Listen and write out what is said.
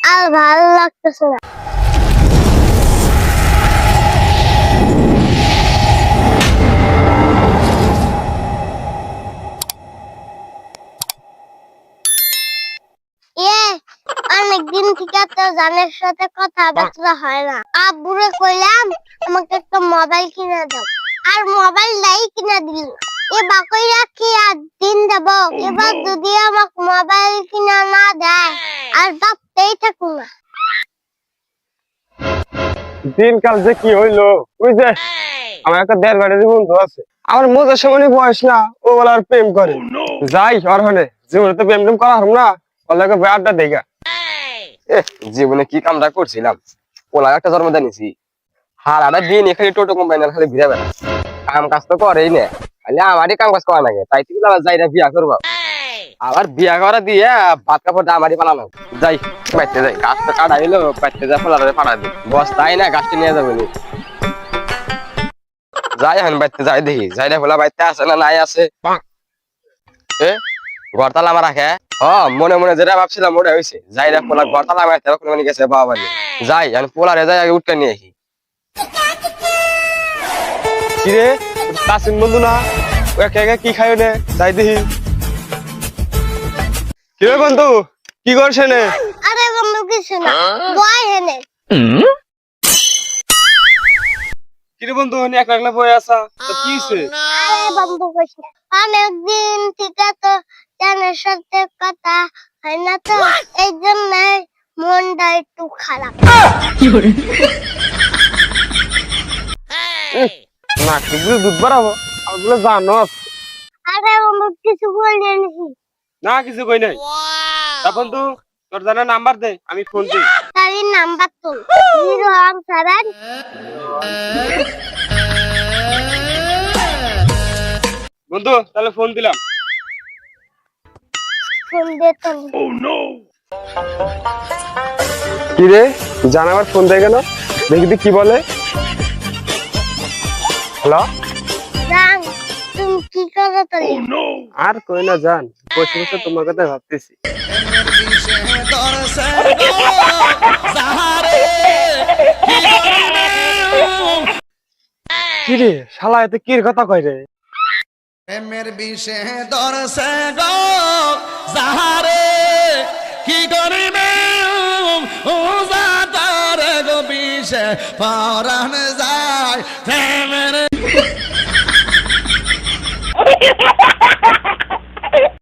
আর ভালো লাগতেছে না। অনেকদিন থেকে তো জানের সাথে কথাবার্তা হয় না। আব্বুরে কইলাম আমাকে একটা মোবাইল কিনে দাও, আর মোবাইলটাই কিনে দিল। এবার কইরা কি আর দিন দেব? এবার যদি আমাকে মোবাইল কিনা না দেয় আর ভাবতেই থাকুক না। দিনকাল যে কি হইলো, ওই যে আমার একটা দেড় বাড়ির বন্ধু আছে, আমার মজার সময় বয়স না, ও বলে আর প্রেম করে। যাই অরহনে জীবনে তো প্রেম টেম করা হল না, ওর আড্ডা দেখা। জীবনে কি কামটা করছিলাম, ওলা একটা জন্ম জানিছি, হার আড়া দিন এখানে টোটো কোম্পানি খালি ঘুরে বেড়া, কাম কাজ তো করেই না, খালি আমারই কাম কাজ করা লাগে। তাই থেকে আবার যাই না বিয়া করবো, আবার বিয়া করা দিয়ে ভাত কাপড় আমারই পালানো। যাই বাইতে যাই, গাছটা কাটা হইলো, বাইতে যা ফোলারে পাড়া দিই, বস্তাই না গাছটা নিয়ে যাবো নি। যাই এখন বাইতে যাই দেখি, যাই না ফোলা বাইতে আছে না নাই আছে। ঘরতালা আমার রাখে, মনে মনে যেটা ভাবছিলাম ওটা হয়েছে। যাই না পোলা ঘরতালা আমার মানে গেছে বাবা বাড়ি, যাই এখন পোলারে যাই আগে উঠতে নিয়ে আসি। কিরে কাসিম বন্ধু না, ও একে একে কি খাই নে, যাই দেখি। কিরে বন্ধু কি করছে নে? আরে বন্ধু কিছু না, বয় হেনে। কিরে বন্ধু একলা একলা বয়ে আসা, তো কি হইছে? আরে বন্ধু কইস না, অনেকদিন থেকে তো জানের সাথে কথা হয় না, তো এই জন্য মনটা একটু খারাপ। না কিন্তু দুধ বাড়াবো, আমার জানো আছে। আরে বন্ধু কিছু বললি নাকি? না কিছু কই নাই। তা বন্ধু তোর জানা নাম্বার দে, আমি ফোন দিই। তার নাম্বার তো 017। বন্ধু তাহলে ফোন দিলাম। ফোন দে তো। কি রে জানাবার ফোন দেয় কেন, দেখি কি বলে। হ্যালো জান, তুমি কি করো তাহলে? আর কই না জান, বসে বসে তোমার কথা ভাবতেছি। কি রে শালা এতে কির কথা কয় রে? প্রেমের বিষে দরসে গো যাহারে কি করিবে ও যাতারে গো বিষে পরাণ যায় প্রেমের